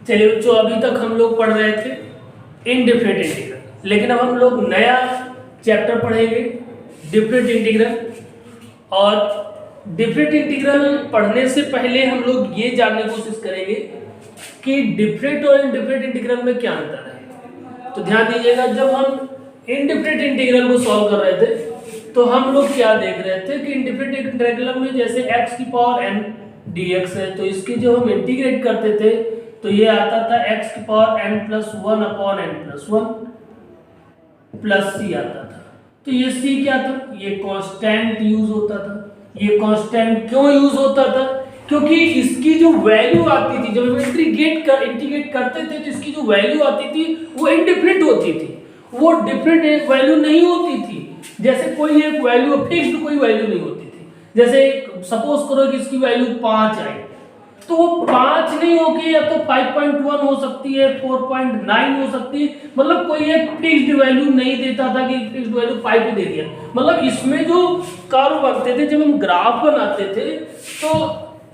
चलिए बच्चों, अभी तक हम लोग पढ़ रहे थे इनडेफिनेट इंटीग्रल, लेकिन अब हम लोग नया चैप्टर पढ़ेंगे डिफरेंट इंटीग्रल। और डिफरेंट इंटीग्रल पढ़ने से पहले हम लोग ये जानने की कोशिश करेंगे कि डिफरेंट और इनडिफरेंट इंटीग्रल में क्या अंतर है। तो ध्यान दीजिएगा, जब हम इनडिफरेंट इंटीग्रल को सॉल्व कर रहे थे तो हम लोग क्या देख रहे थे कि इनडिफरेंट इंटीग्रल में जैसे x की पावर n dx है, तो इसकी जो हम इंटीग्रेट करते थे तो ये आता था x की power n plus 1 upon n plus 1 plus c आता था। तो ये c क्या था? ये कांस्टेंट यूज होता था। ये कांस्टेंट क्यों यूज होता था? क्योंकि इसकी जो वैल्यू आती थी, जब हम इंटीग्रेट करते थे तो इसकी जो वैल्यू आती थी वो इनडिफरेंट होती थी, वो डिफरेंट वैल्यू नहीं होती थी। जैसे कोई एक वैल्यू फिक्स्ड कोई वैल्यू नहीं होती थी। जैसे सपोज करो कि इसकी वैल्यू 5 आई, तो वो 5 नहीं होगी, या तो 5.1 हो सकती है, 4.9 हो सकती है। मतलब कोई एक फिक्स्ड वैल्यू नहीं देता था कि फिक्स्ड वैल्यू 5 ही दे दिया। मतलब इसमें जो कर्व बनते थे, जब हम ग्राफ बनाते थे तो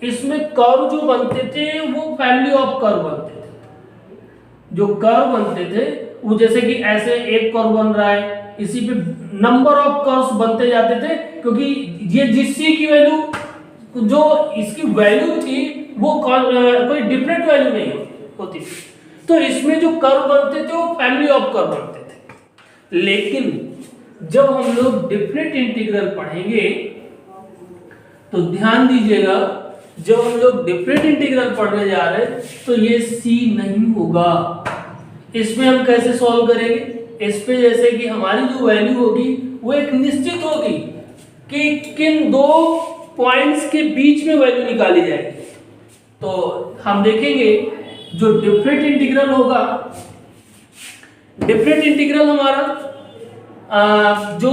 इसमें कर्व जो बनते थे वो फैमिली ऑफ कर्व बनते थे। जो कर्व बनते थे वो जैसे कि ऐसे एक कर्व बन रहा है, इसी पे नंबर ऑफ कर्व्स बनते जाते थे, क्योंकि ये जिस सी की वैल्यू जो इसकी वैल्यू थी वो कोई डिफरेंट वैल्यू नहीं होती। तो इसमें जो कर्व बनते थे वो फैमिली ऑफ कर्व बनते थे। लेकिन जब हम लोग डिफरेंट इंटीग्रल पढ़ेंगे तो ध्यान दीजिएगा, जब हम लोग डिफरेंट इंटीग्रल पढ़ने जा रहे हैं तो ये सी नहीं होगा। इसमें हम कैसे सॉल्व करेंगे? इस पे जैसे कि हमारी जो वैल्यू होगी वो एक निश्चित होगी कि किन दो पॉइंट्स के बीच में वैल्यू निकाली जाएगी। तो हम देखेंगे जो डिफरेंट इंटीग्रल होगा, डिफरेंट इंटीग्रल हमारा जो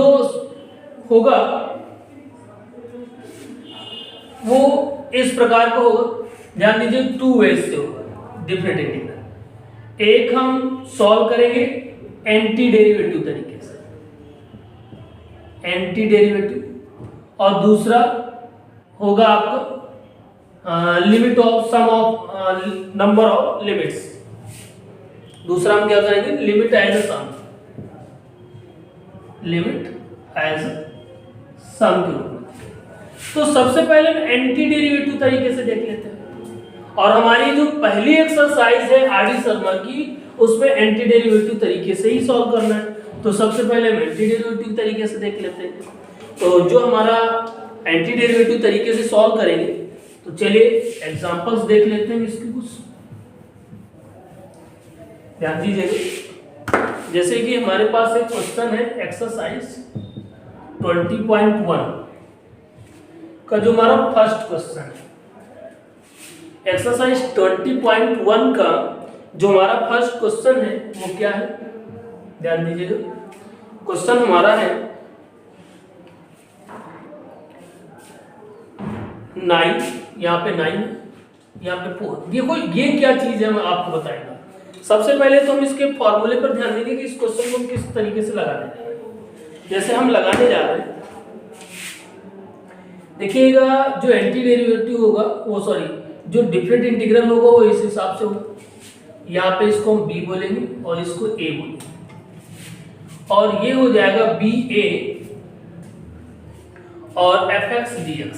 होगा वो इस प्रकार का होगा। ध्यान दीजिए, 2 वेज से होगा डिफरेंट इंटीग्रल। एक हम सॉल्व करेंगे एंटी डेरिवेटिव तरीके से, एंटी डेरिवेटिव, और दूसरा होगा आपका limit of sum of number of limits. दूसरा हम क्या करेंगे? Limit as a sum, limit as sum के रूप में। तो सबसे पहले हम एंटी डेरिवेटिव तरीके से देख लेते हैं। और हमारी जो पहली एक्सरसाइज है आरडी शर्मा की, उसमें एंटी डेरिवेटिव तरीके से ही सॉल्व करना है। तो सबसे पहले हम एंटी डेरिवेटिव तरीके से देख लेते हैं। तो जो हमारा एंटी डेरिवेटिव तरीके से सॉल्व करेंगे, तो चलिए एग्जांपल्स देख लेते हैं इसके कुछ। ध्यान दीजिएगा, जैसे कि हमारे पास एक क्वेश्चन है एक्सरसाइज 20.1 का, जो हमारा फर्स्ट क्वेश्चन है। एक्सरसाइज 20.1 का जो हमारा फर्स्ट क्वेश्चन है वो क्या है? ध्यान दीजिएगा, क्वेश्चन हमारा है 9, यहाँ पे 9, यहाँ पे 4। देखो ये क्या चीज है, मैं आपको बताएगा। सबसे पहले तो हम इसके फॉर्मूले पर ध्यान देंगे कि इस क्वेश्चन को हम किस तरीके से लगाने जा रहे हैं। जैसे हम लगाने जा रहे हैं, देखिएगा जो एंटी डेरिवेटिव होगा वो जो डिफरेंट इंटीग्रल होगा वो इस हिसाब से होगा। यहाँ पे इसको हम b बोलेंगे और इसको a बोलेंगे, और ये हो जाएगा बी ए और fx dx।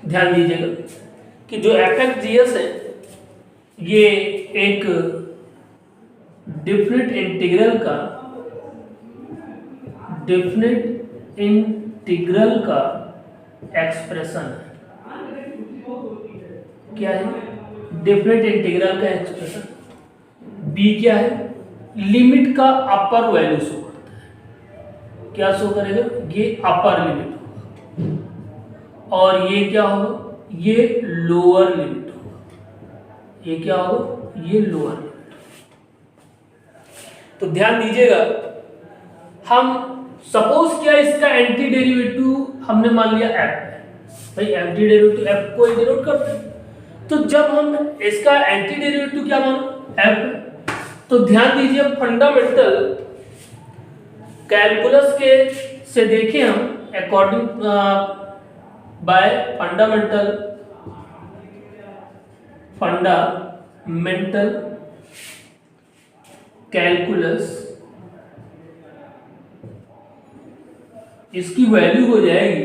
ध्यान दीजिएगा कि जो fx dx है ये एक डिफरेंट इंटीग्रल का एक्सप्रेशन है। क्या है? डिफरेंट इंटीग्रल का एक्सप्रेशन। बी क्या है? लिमिट का अपर वैल्यू शो करता है। क्या शो करेगा? ये अपर लिमिट होगा, और ये क्या होगा? ये लोअर लिमिट होगा। ये क्या होगा? ये लोअर लिमिट। तो ध्यान दीजिएगा, हम सपोज क्या इसका एंटी डेरिवेटिव हमने मान लिया f है। भाई एंटी डेरिवेटिव f को डिनोट करते हैं, तो जब हम इसका एंटी डेरिवेटिव क्या मानो? f है। तो ध्यान दीजिए, फंडामेंटल कैलकुलस के से देखें हम, according by fundamental fundamental calculus, इसकी वैल्यू हो जाएगी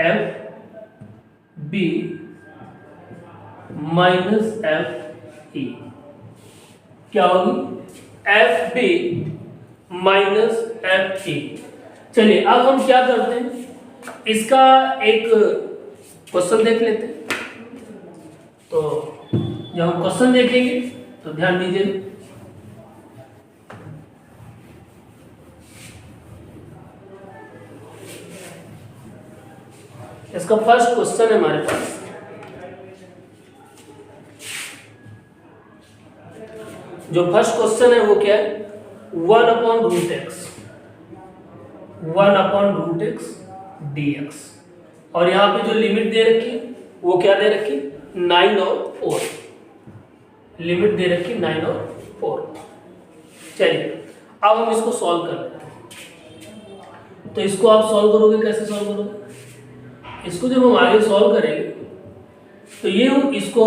F B minus F E. क्या होगी? F B minus F E. चलिए अब हम क्या करते हैं, इसका एक क्वेश्चन देख लेते हैं। तो जब हम क्वेश्चन देखेंगे तो ध्यान दीजिए, इसका फर्स्ट क्वेश्चन है हमारे पास। जो फर्स्ट क्वेश्चन है वो क्या है? 1/√x, 1/√x dx। और यहाँ पे जो लिमिट दे रखी वो क्या दे रखी? 9 और 4। लिमिट दे रखी 9 और 4। चलिए अब हम इसको सॉल्व कर लेते हैं। तो इसको आप सॉल्व करोगे, कैसे सॉल्व करोगे? इसको जब हम आगे सॉल्व करेंगे तो ये इसको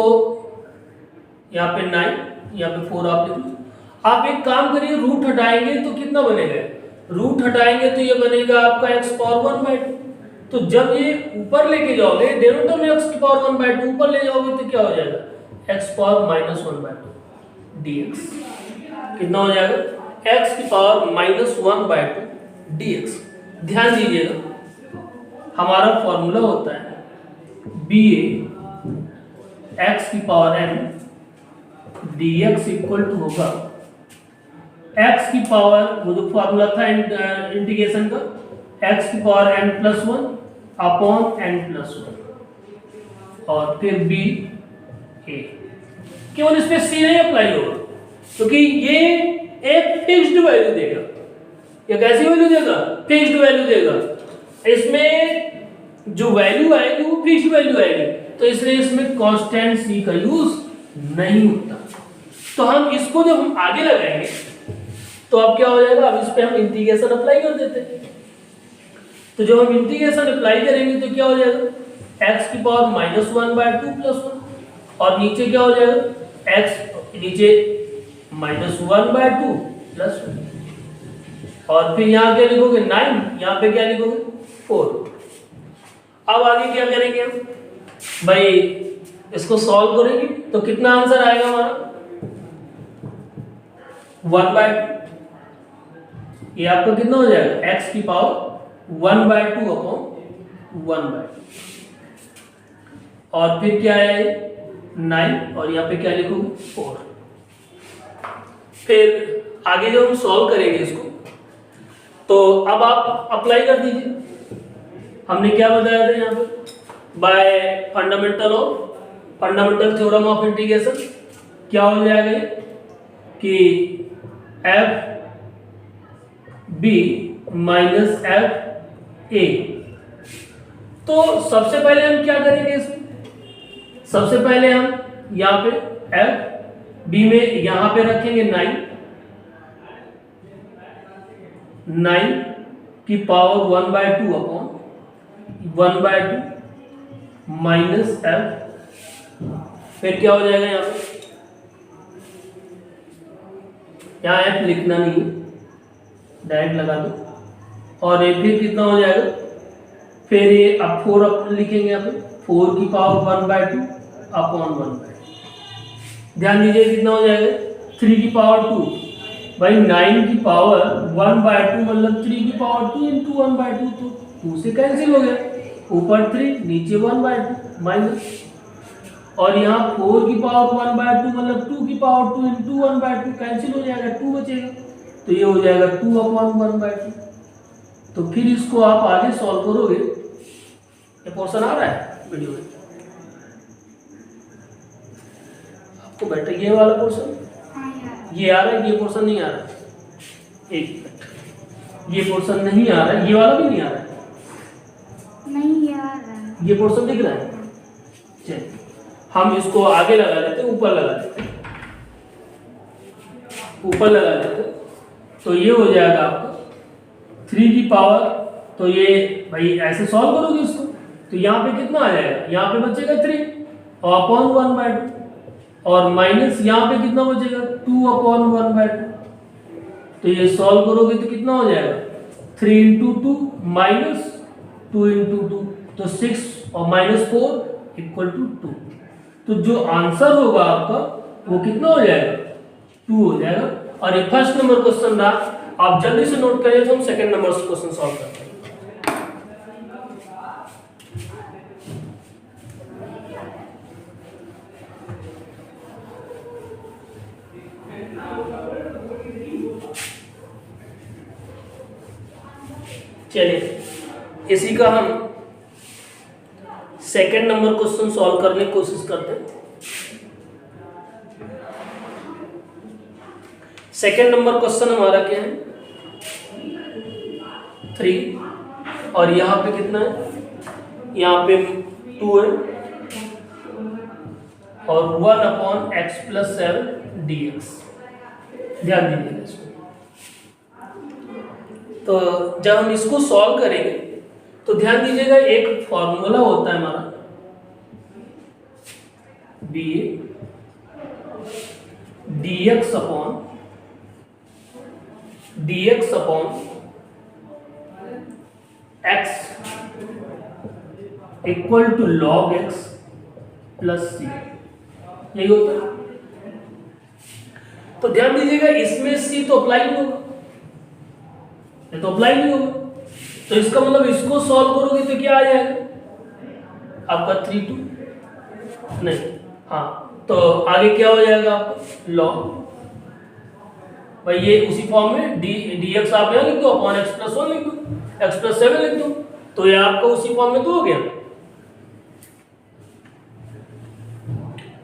यहाँ पे 9, यहाँ पे 4 आप लिख लो। आप एक काम करिए, रूट हटाएंगे तो कितना बनेगा? रूट हटाएंगे तो ये बनेगा आपका x पावर 1/2। तो जब ये ऊपर लेके जाओगे, डेनोमिनेटर में x की पावर 1/2 ऊपर ले जाओगे तो क्या हो जाएगा? x power -1/2 dx। कितना हो जाएगा? x की पावर -1/2 dx। ध्यान दीजिएगा, हमारा फॉर्मूला होता है ba x की power n dx equal to होगा x की पावर, वो जो फॉर्मूला था इंटीग्रेशन का, x की पावर n+1 अपॉन n+1 और फिर b a। केवल इसमें c नहीं अप्लाई होगा क्योंकि ये एक फिक्स्ड वैल्यू देगा। ये कैसी वैल्यू देगा? फिक्स्ड वैल्यू देगा। इसमें जो वैल्यू आएगी वो फिक्स्ड वैल्यू आएगी, तो इसलिए इसमें कांस्टेंट c का यूज नहीं होता। तो हम इसको जब हम आगे लगाएंगे तो अब क्या हो जाएगा? अब इस पे हम इंटीग्रेशन अप्लाई कर देते हैं। तो जब हम इंटीग्रेशन अप्लाई करेंगे तो क्या हो जाएगा? x की पावर -1/2 + 1 और नीचे क्या हो जाएगा? x नीचे -1/2 + 1 और फिर यहाँ क्या लिखोगे? 9, यहाँ पे क्या लिखोगे? 4। अब आगे क्या करेंगे हम? भाई इसको सॉल्व करेंगे तो कितना आंसर आएगा हमारा? 1/2। ये आपका कितना हो जाएगा? x की पावर 1/2 अपॉन 1/2 और फिर क्या है? 9 और यहाँ पे क्या लिखोगे? 4। फिर आगे जब हम सॉल्व करेंगे इसको तो अब आप अप्लाई कर दीजिए। हमने क्या बताया था यहाँ पे? By fundamental theorem of integration क्या हो जाएगा कि F B minus F A. तो सबसे पहले हम क्या करेंगे इसमें? सबसे पहले हम यहाँ पे एफ बी में यहाँ पे रखेंगे 9 की पावर 1/2 अपॉन 1/2 माइनस एफ। फिर क्या हो जाएगा? यहाँ पे यहाँ एफ लिखना नहीं है, डायरेक्ट लगा दो। और ये फिर कितना हो जाएगा? फिर ये अब 4 लिखेंगे यहाँ पे, 4 की पावर 1/2 अपॉन 1/2। ध्यान दीजिए कितना हो जाएगा? 3 की पावर 2। भाई 9 की पावर 1/2 मतलब 3 की पावर 2 × 1/2, तो 2 से कैंसिल हो गया। ऊपर 3 नीचे 1/2 माइनस, और यहाँ 4 की पावर 1/2 मतलब 2 की पावर 2 × 1/2 कैंसिल हो जाएगा, 2 बचेगा। तो ये हो जाएगा 2 अपॉन 1/2। तो फिर इसको आप आगे सॉल्व करोगे। ये पोर्शन आ रहा है वीडियो में आपको? बेटा ये वाला पोर्शन ये आ रहा है, ये पोर्शन नहीं आ रहा है। एक मिनट, ये पोर्शन नहीं आ रहा है, ये वाला भी नहीं आ रहा है। नहीं आ रहा है। ये पोर्शन दिख रहा है? चलिए हम इसको आगे लगा लेते हैं, ऊपर लगा लेते हैं, ऊपर लगा लेते हैं। तो ये हो जाएगा आपका 3 की पावर, तो ये भाई ऐसे सॉल्व करोगे इसको तो यहाँ पे कितना आ जाएगा? यहाँ पे बचेगा 3 और अपॉन 1/2। और माइनस यहाँ पे कितना बचेगा 2/1/2। तो ये सॉल्व करोगे तो कितना हो जाएगा 3 × 2 माइनस 2 × 2 तो 6 और -4 = 2। तो जो आंसर होगा आपका वो कितना हो जाएगा 2 हो जाएगा। और ये फर्स्ट नंबर क्वेश्चन रहा, आप जल्दी से नोट करिए तो हम सेकंड नंबर क्वेश्चन सॉल्व करते हैं। चलिए इसी का हम सेकंड नंबर क्वेश्चन सॉल्व करने की कोशिश करते हैं। सेकंड नंबर क्वेश्चन हमारा क्या है 3 और यहाँ पे कितना है, यहाँ पे 2 है और 1/x + 7 dx। ध्यान दीजिएगा इसको। तो जब हम इसको सॉल्व करेंगे तो ध्यान दीजिएगा एक फॉर्मूला होता है हमारा ba dx upon x = log x + c, यही होता है। तो ध्यान दीजिएगा इसमें c तो अप्लाई नहीं होगा, ये तो अप्लाई नहीं होगा, तो इसका मतलब इसको सॉल्व करोगे तो क्या आ जाएगा आपका 3/2 नहीं, हाँ तो आगे क्या हो जाएगा आपका log, भाई ये उसी फॉर्म में dx आप यहाँ लिख दो अपॉन x + 1 लिख दो, x + 7 लिख दो, तो ये आपका उसी फॉर्म में तो हो गया,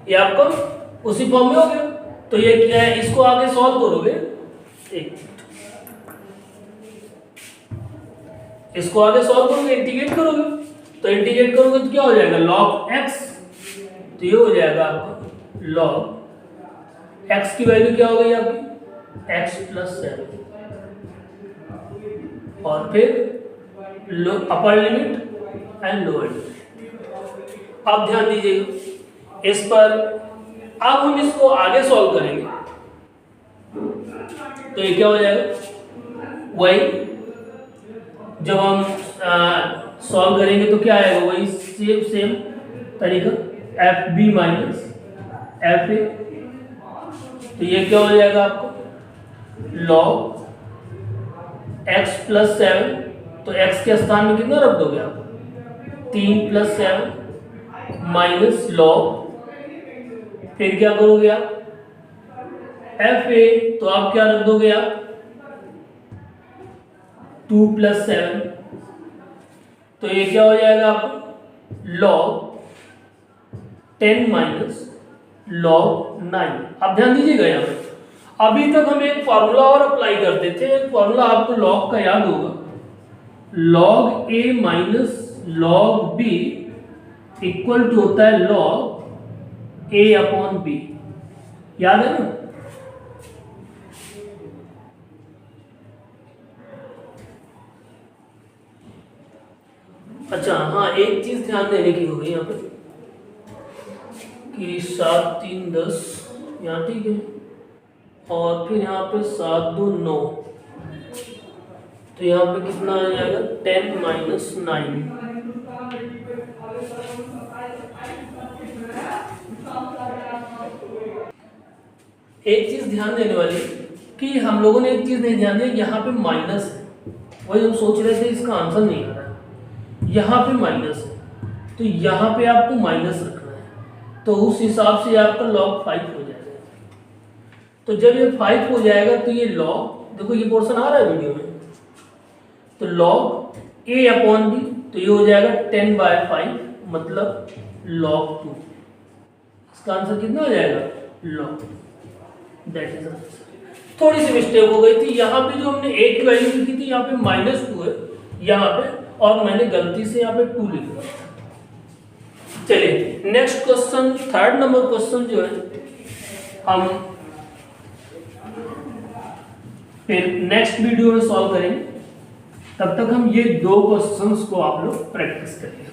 ये आपका उसी फॉर्म में हो गया। तो ये क्या है, इसको आगे सॉल्व करोगे, इसको आगे सॉल्व करोगे इंटीग्रेट करोगे, तो इंटीग्रेट करोगे तो क्या हो जाएगा log x, तो ये हो जाएगा आपका log x की वैल्यू क्या हो गई आपकी x + 7 और फिर upper limit and lower limit. अब ध्यान दीजिएगा इस पर, अब हम इसको आगे सॉल्व करेंगे तो ये क्या हो जाएगा वही जब हम सॉल्व करेंगे तो क्या आएगा वही सेम तरीका fb - fa, तो ये क्या हो जाएगा आपको log x + 7, तो x के स्थान में कितना रख दोगे आप 3 + 7 माइनस log, फिर क्या करोगे आप fa, तो आप क्या रख दोगे आप 2 + 7, तो ये क्या हो जाएगा आपको log 10 माइनस log 9। अब ध्यान दीजिएगा यहाँ पे, अभी तक हम एक फॉर्मूला और अप्लाई करते थे, एक फॉर्मूला आपको log का याद होगा, log a - log b = होता है log a/b, याद है ना। अच्छा हाँ, एक चीज ध्यान देने की होगी यहाँ पे कि 7 × 3 = 10 यहाँ, ठीक है, और फिर यहाँ पे 7 × 2 = 9, तो यहाँ पे कितना आ जाएगा 10 - 9। एक चीज ध्यान देने वाली कि हम लोगों ने एक चीज नहीं ध्यान दिया, यहाँ पे माइनस है, वही हम सोच रहे थे इसका आंसर नहीं आ रहा है, यहाँ पे माइनस है, तो यहाँ पे आपको माइनस रखना है, तो उस हिसाब से आपका log 5 हो जाएगा। तो जब ये 5 हो जाएगा तो ये log, देखो ये पोर्शन आ रहा है वीडियो में, तो log a/b, तो ये हो जाएगा 10/5 मतलब log 2, इसका आंसर कितना हो जाएगा log, दैट इज आंसर। थोड़ी सी मिस्टेक हो गई थी, यहाँ पे जो हमने a की वैल्यू लिखी थी यहाँ पे -2 है यहाँ पे, और मैंने गलती से यहाँ पे 2 लिख दिया। चलिए next question, third number question जो है हम फिर नेक्स्ट वीडियो में सॉल्व करेंगे, तब तक हम ये 2 क्वेश्चंस को आप लोग प्रैक्टिस करेंगे।